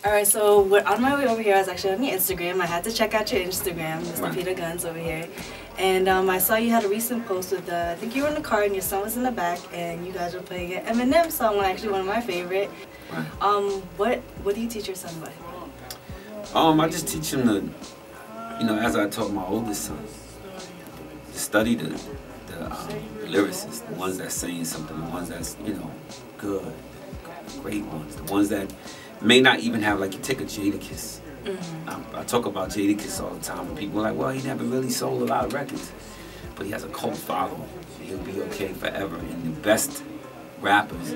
Alright, so on my way over here, I was actually on your Instagram. I had to check out your Instagram, Mr. Peter Gunz over here. And I saw you had a recent post with, I think you were in the car and your son was in the back, and you guys were playing an Eminem song, actually one of my favorite. What do you teach your son about? I just teach him to, as I taught my oldest son, to study the lyricists, the ones that saying something, the ones that's, good, great ones, the ones that may not even have, like, you take a Jadakiss. I talk about Jadakiss all the time, and people are like, well, he never really sold a lot of records, but he has a cult following. He'll be okay forever, and the best rappers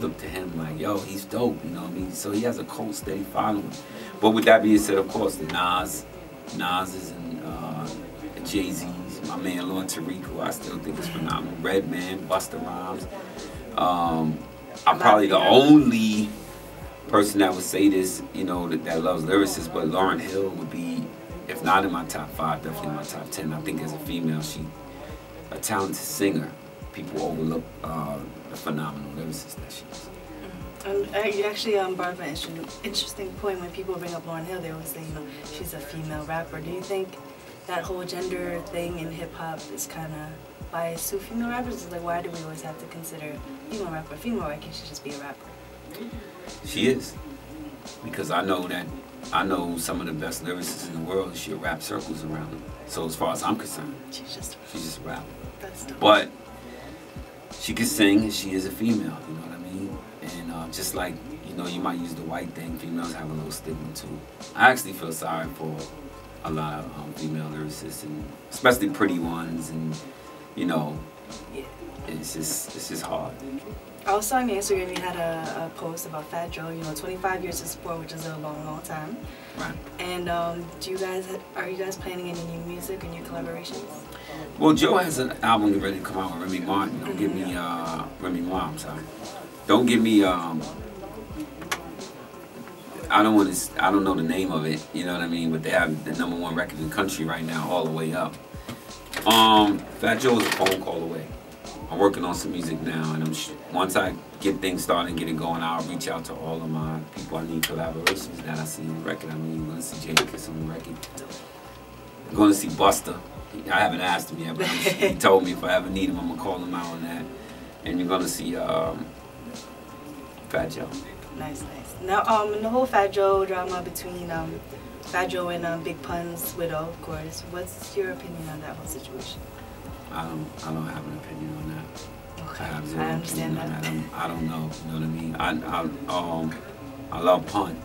look to him like, yo, he's dope, you know what I mean? So he has a cult steady following. But with that being said, of course, the Nas's and Jay-Z's, my man Lord Tariq, who I still think is phenomenal, Redman, Busta Rhymes. I'm probably the only person that would say this, that loves lyricists, but Lauryn Hill would be, if not in my top 5, definitely in my top 10. I think as a female, she's a talented singer. People overlook the phenomenal lyricist that she is. You actually brought up an interesting point. When people bring up Lauryn Hill, they always say, she's a female rapper. Do you think that whole gender thing in hip-hop is kind of biased to female rappers? It's like, why do we always have to consider female rapper? Female, why can't she just be a rapper? She is. Because I know some of the best lyricists in the world, and she'll rap circles around them. So as far as I'm concerned, she's just a rapper. That's dope. But she can sing, and she is a female, you know what I mean? And just like, you might use the white thing, females have a little stigma too. I actually feel sorry for a lot of female lyricists, and especially pretty ones, and it's just hard. I was on your Instagram, you had a post about Fat Joe, 25 years of support, which is a long, long time. Right. And are you guys planning any new music or new collaborations? Well, Joe has an album ready to come out with Remy Martin. Don't give me Remy Ma, I'm sorry. Don't give me I don't know the name of it, you know what I mean, but they have the #1 record in the country right now, all the way up. Fat Joe is a phone call away. I'm working on some music now, and once I get things started and get it going, I'll reach out to all of my people I need collaborations that I see on the record. I mean, you're going to see Jadakiss on the record. I'm going to see Busta. I haven't asked him yet, but he told me if I ever need him, I'm going to call him out on that. And you're going to see Fat Joe. Nice. Now, in the whole Fat Joe drama between Fat Joe and Big Pun's widow, of course, what's your opinion on that whole situation? I don't have an opinion on that. Okay, I understand that. I don't know, you know what I mean? I love Pun.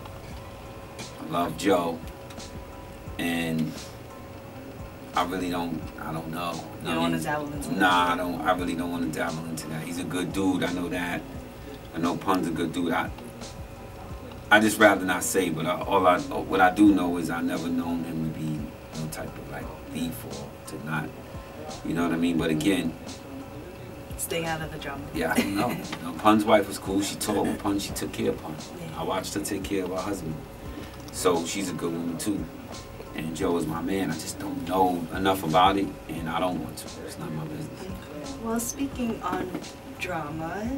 I love Joe. And I don't know. You don't want to dabble into that? Nah, I really don't want to dabble into that. He's a good dude, I know that. I know Pun's a good dude. I just rather not say, but what I do know is I never known him to be no type of like thief or to not, you know what I mean? But again, staying out of the drama. Yeah, I don't know. Pun's wife was cool. She told Pun, she took care of Pun. Yeah. I watched her take care of her husband. So she's a good woman too. And Joe is my man. I just don't know enough about it, and I don't want to. It's not my business. Well, speaking on drama,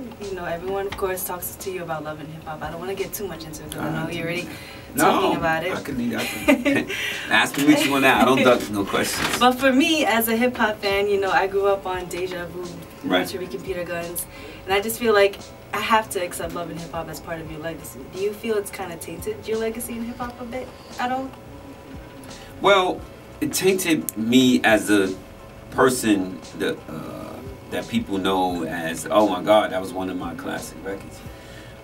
everyone, of course, talks to you about love and hip-hop. I don't want to get too much into it because I know you're already talking about it. I can ask me what you want now. I don't duck no questions. But for me, as a hip-hop fan, I grew up on Deja Vu, right. Tariq and Peter Gunz, and I just feel like I have to accept love and hip-hop as part of your legacy. Do you feel it's kind of tainted your legacy in hip-hop a bit at all? Well, it tainted me as a person that people know as, oh my God, that was one of my classic records.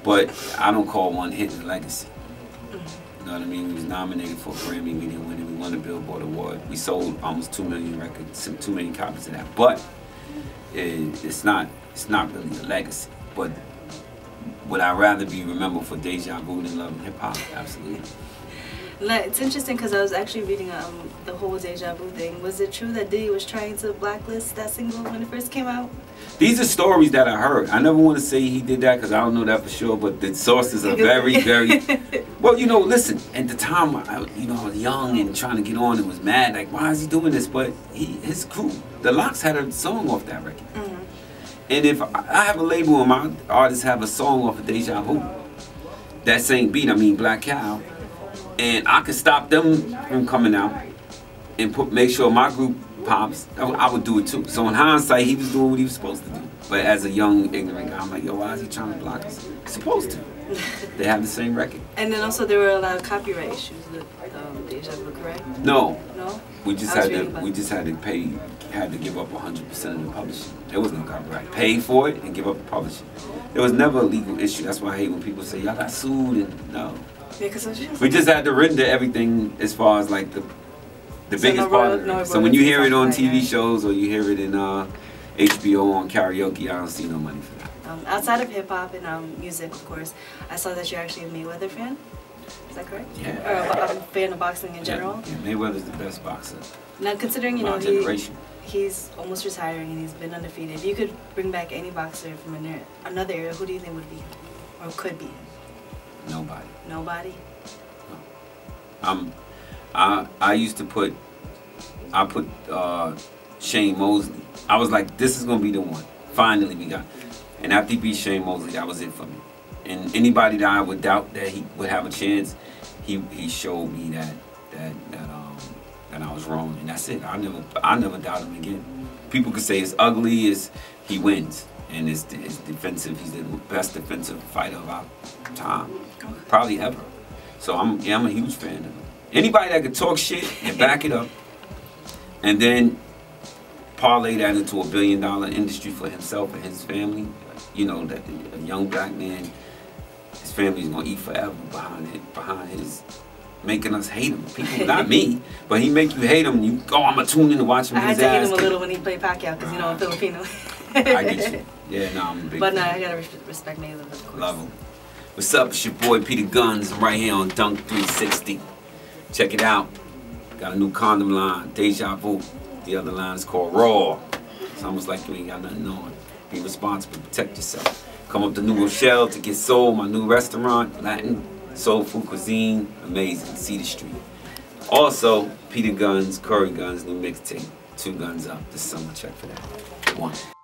But I don't call one hit a legacy. You know what I mean? We was nominated for a Grammy, we didn't win it. We won a Billboard Award. We sold almost 2 million records, 2 million copies of that. But it's not really a legacy. But would I rather be remembered for Deja Vu than Love and Hip Hop? Absolutely. It's interesting because I was actually reading the whole Deja Vu thing. Was it true that Diddy was trying to blacklist that single when it first came out? These are stories that I heard. I never want to say he did that because I don't know that for sure, but the sources are very, very... Well, listen, at the time, I was young and trying to get on and was mad, like, why is he doing this? But his crew, the Lox, had a song off that record. And if I have a label and my artists have a song off of Deja Vu, that same beat, I mean Black Cow, and I could stop them from coming out and make sure my group pops, I would do it too. So in hindsight, he was doing what he was supposed to do. But as a young, ignorant guy, I'm like, yo, why is he trying to block us? He's supposed to. They have the same record. And then also there were a lot of copyright issues with Deja Vu, correct? No. No? We just had to pay, had to give up 100% of the publishing. There was no copyright. Pay for it and give up the publishing. There was never a legal issue. That's why I hate when people say, y'all got sued, and no. Yeah, because we just had to render everything as far as like the biggest part of it. So when you hear it on TV shows or you hear it in HBO on karaoke, I don't see no money for that. Outside of hip hop and music, of course, I saw that you're actually a Mayweather fan. Is that correct? Yeah. Or a fan of boxing in general? Yeah, Mayweather's the best boxer. Now, considering, you know, he's almost retiring and he's been undefeated, if you could bring back any boxer from another era, who do you think would be or could be? Nobody. Nobody? No. I used to put Shane Mosley. I was like, this is gonna be the one. Finally we got. And after he beat Shane Mosley, that was it for me. And anybody that I would doubt that he would have a chance, he showed me that I was wrong, and that's it. I never doubt him again. People could say it's ugly, he wins, and it's defensive. He's the best defensive fighter of our time, probably ever. So I'm a huge fan of him. Anybody that could talk shit and back it up, and then parlay that into $1 billion industry for himself and his family, you know, that a young black man, his family's gonna eat forever behind his making us hate him. People, not me, but he make you hate him. You go, I'm gonna tune in to watch him. I had to hate him a little when he played Pacquiao because you know I'm Filipino. I get you. Yeah, no, I'm a big fan. No, I gotta respect Mayweather, of course. Love him. What's up? It's your boy Peter Gunz. I'm right here on Dunk 360. Check it out. Got a new condom line, Deja Vu. The other line is called Raw. It's almost like you ain't got nothing on. Be responsible, protect yourself. Come up to New Rochelle to get soul, my new restaurant, Latin, soul food cuisine, amazing, Cedar Street. Also, Peter Gunz, Curry Gunz, new mixtape, 2 Guns Up this summer, check for that. 1.